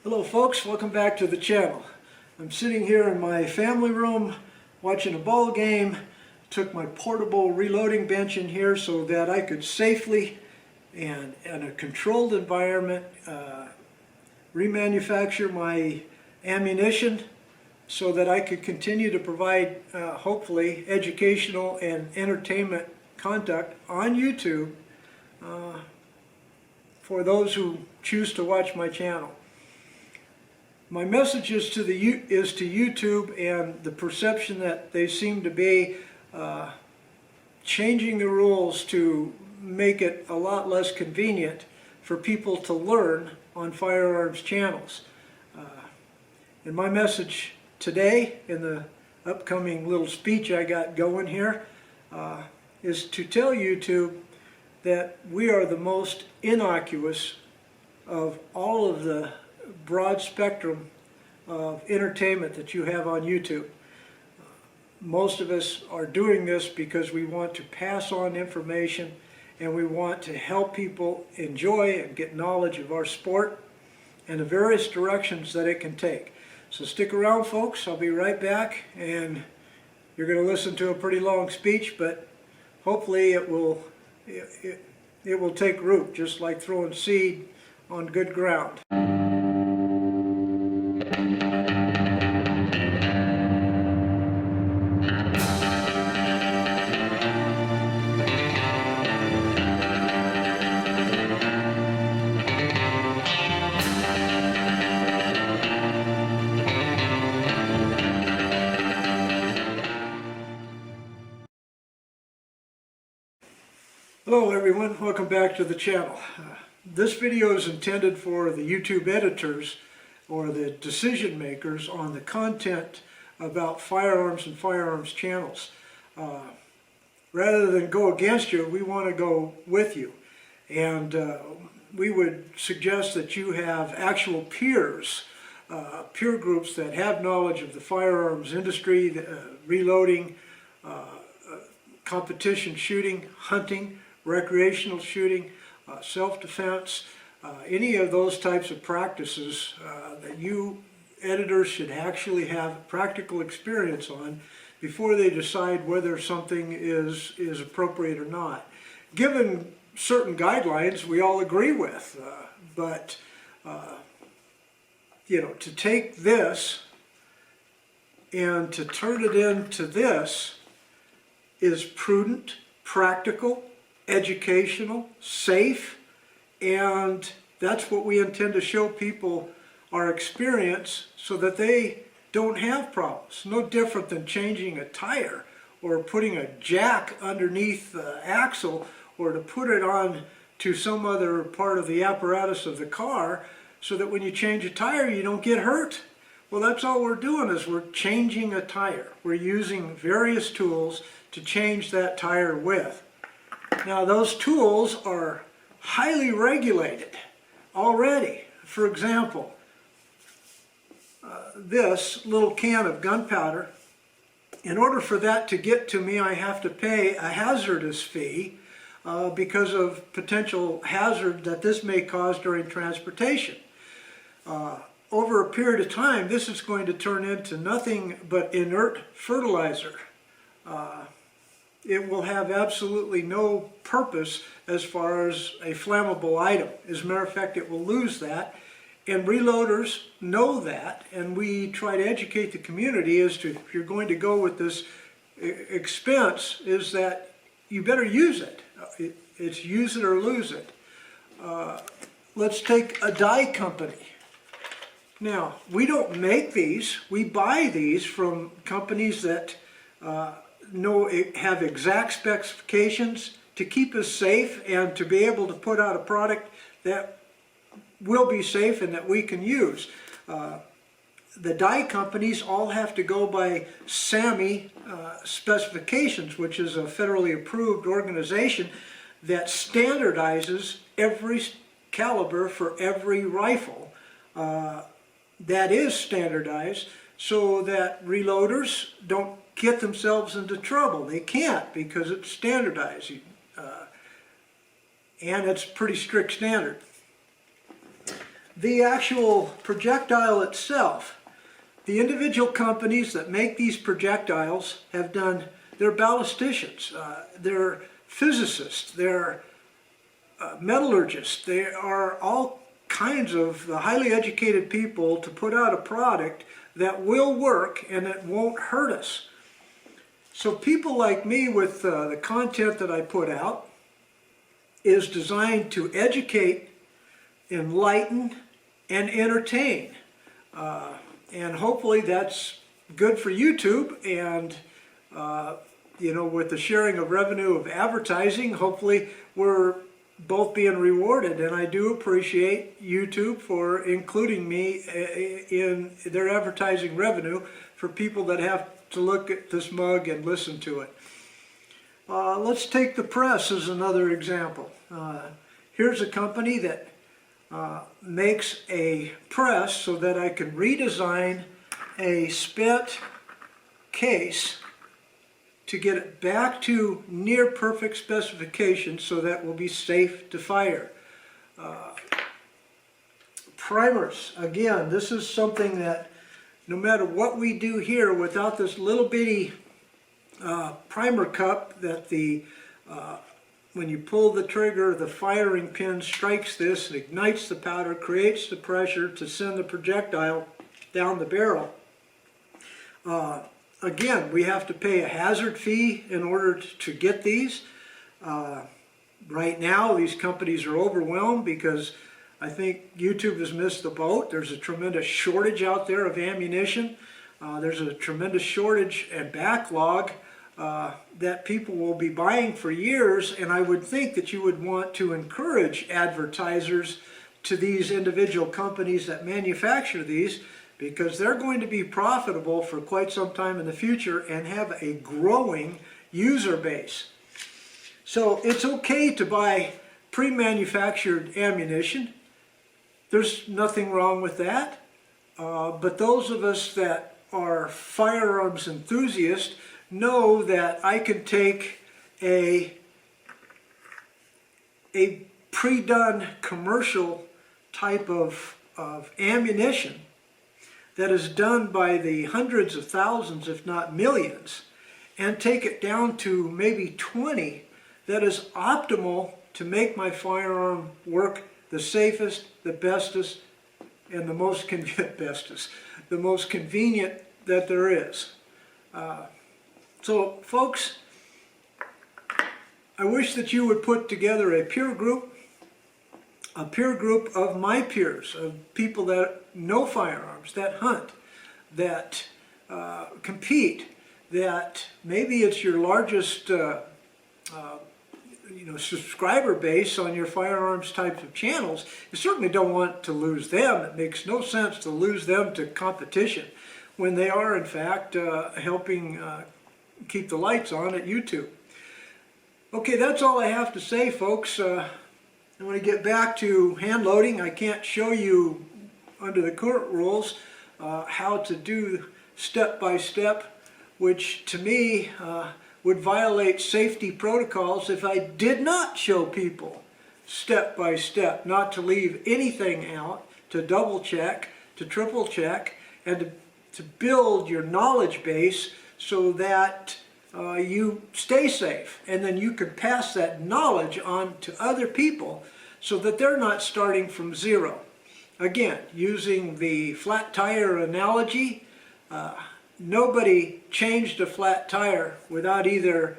Hello folks, welcome back to the channel. I'm sitting here in my family room watching a ball game. Took my portable reloading bench in here so that I could safely and in a controlled environment remanufacture my ammunition so that I could continue to provide hopefully educational and entertainment content on YouTube for those who choose to watch my channel. My message is to YouTube and the perception that they seem to be changing the rules to make it a lot less convenient for people to learn on firearms channels. And my message today, in the upcoming little speech I got going here, is to tell YouTube that we are the most innocuous of all of the broad spectrum of entertainment that you have on YouTube. Most of us are doing this because we want to pass on information and we want to help people enjoy and get knowledge of our sport and the various directions that it can take. So stick around folks, I'll be right back, and you're going to listen to a pretty long speech, but hopefully it will take root, just like throwing seed on good ground. Hello everyone, welcome back to the channel. This video is intended for the YouTube editors or the decision makers on the content about firearms and firearms channels. Rather than go against you, we want to go with you. And we would suggest that you have actual peers, peer groups that have knowledge of the firearms industry, reloading, competition shooting, hunting, recreational shooting, self-defense, any of those types of practices that you editors should actually have practical experience on before they decide whether something is appropriate or not. Given certain guidelines we all agree with, but you know, to take this and to turn it into this is prudent, practical, educational, safe, and that's what we intend to show people our experience so that they don't have problems. No different than changing a tire or putting a jack underneath the axle or to put it on to some other part of the apparatus of the car so that when you change a tire you don't get hurt. Well, that's all we're doing, is we're changing a tire. We're using various tools to change that tire with. Now those tools are highly regulated already. For example, this little can of gunpowder, in order for that to get to me I have to pay a hazardous fee because of potential hazard that this may cause during transportation. Over a period of time this is going to turn into nothing but inert fertilizer. It will have absolutely no purpose as far as a flammable item. As a matter of fact, it will lose that, and reloaders know that, and we try to educate the community as to, if you're going to go with this expense, is that you better use it. It's use it or lose it. Let's take a dye company. Now, we don't make these, we buy these from companies that have exact specifications to keep us safe and to be able to put out a product that will be safe and that we can use. The dye companies all have to go by SAMI specifications, which is a federally approved organization that standardizes every caliber for every rifle. That is standardized so that reloaders don't get themselves into trouble. They can't, because it's standardized, and it's pretty strict standard. the actual projectile itself. The individual companies that make these projectiles have done, they're ballisticians, they're physicists, they're metallurgists, they are all kinds of highly educated people to put out a product that will work and it won't hurt us. So people like me, with the content that I put out, is designed to educate, enlighten, and entertain. And hopefully that's good for YouTube, and you know, with the sharing of revenue of advertising, hopefully we're both being rewarded. And I do appreciate YouTube for including me in their advertising revenue for people that have to look at this mug and listen to it. Let's take the press as another example. Here's a company that makes a press so that I can redesign a spent case to get it back to near perfect specifications so that will be safe to fire. Primers, again, this is something that no matter what we do here, without this little bitty primer cup that when you pull the trigger, the firing pin strikes this and ignites the powder, creates the pressure to send the projectile down the barrel. Again, we have to pay a hazard fee in order to get these. Right now, these companies are overwhelmed because I think YouTube has missed the boat. There's a tremendous shortage out there of ammunition. There's a tremendous shortage and backlog that people will be buying for years, and I would think that you would want to encourage advertisers to these individual companies that manufacture these, because they're going to be profitable for quite some time in the future and have a growing user base. So it's okay to buy pre-manufactured ammunition. There's nothing wrong with that. But those of us that are firearms enthusiasts know that I can take a pre-done commercial type of ammunition that is done by the hundreds of thousands, if not millions, and take it down to maybe 20 that is optimal to make my firearm work the safest, the bestest, and the most convenient that there is. So folks, I wish that you would put together a peer group of my peers, of people that know firearms, that hunt, that compete, that maybe it's your largest subscriber base on your firearms types of channels. You certainly don't want to lose them. It makes no sense to lose them to competition when they are in fact helping keep the lights on at YouTube. Okay, that's all I have to say, folks. I want to get back to hand loading. I can't show you under the current rules how to do step by step, which to me would violate safety protocols if I did not show people step by step, not to leave anything out, to double check, to triple check, and to build your knowledge base so that you stay safe, and then you can pass that knowledge on to other people so that they're not starting from zero. Again, using the flat tire analogy, nobody changed a flat tire without either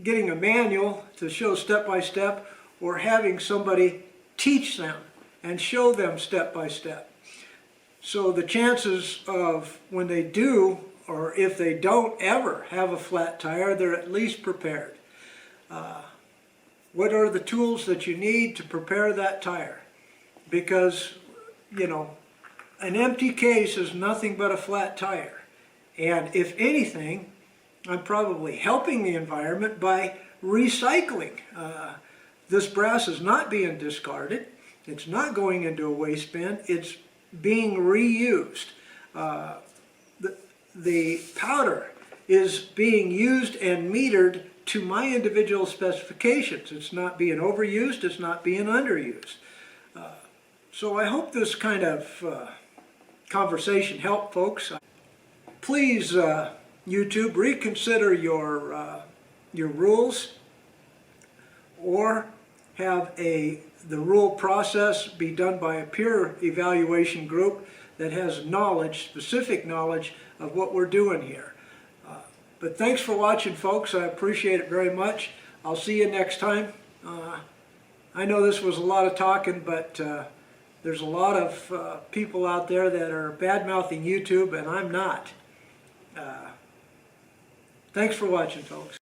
getting a manual to show step by step or having somebody teach them and show them step by step. So the chances of when they do, or if they don't ever have a flat tire, they're at least prepared. What are the tools that you need to prepare that tire? Because, you know, an empty case is nothing but a flat tire. And if anything, I'm probably helping the environment by recycling. This brass is not being discarded. It's not going into a waste bin. It's being reused. The powder is being used and metered to my individual specifications. It's not being overused. It's not being underused. So I hope this kind of conversation helped, folks. Please, YouTube, reconsider your rules, or have the rule process be done by a peer evaluation group that has knowledge, specific knowledge of what we're doing here. But thanks for watching, folks. I appreciate it very much. I'll see you next time. I know this was a lot of talking, but there's a lot of people out there that are bad-mouthing YouTube, and I'm not. Thanks for watching, folks.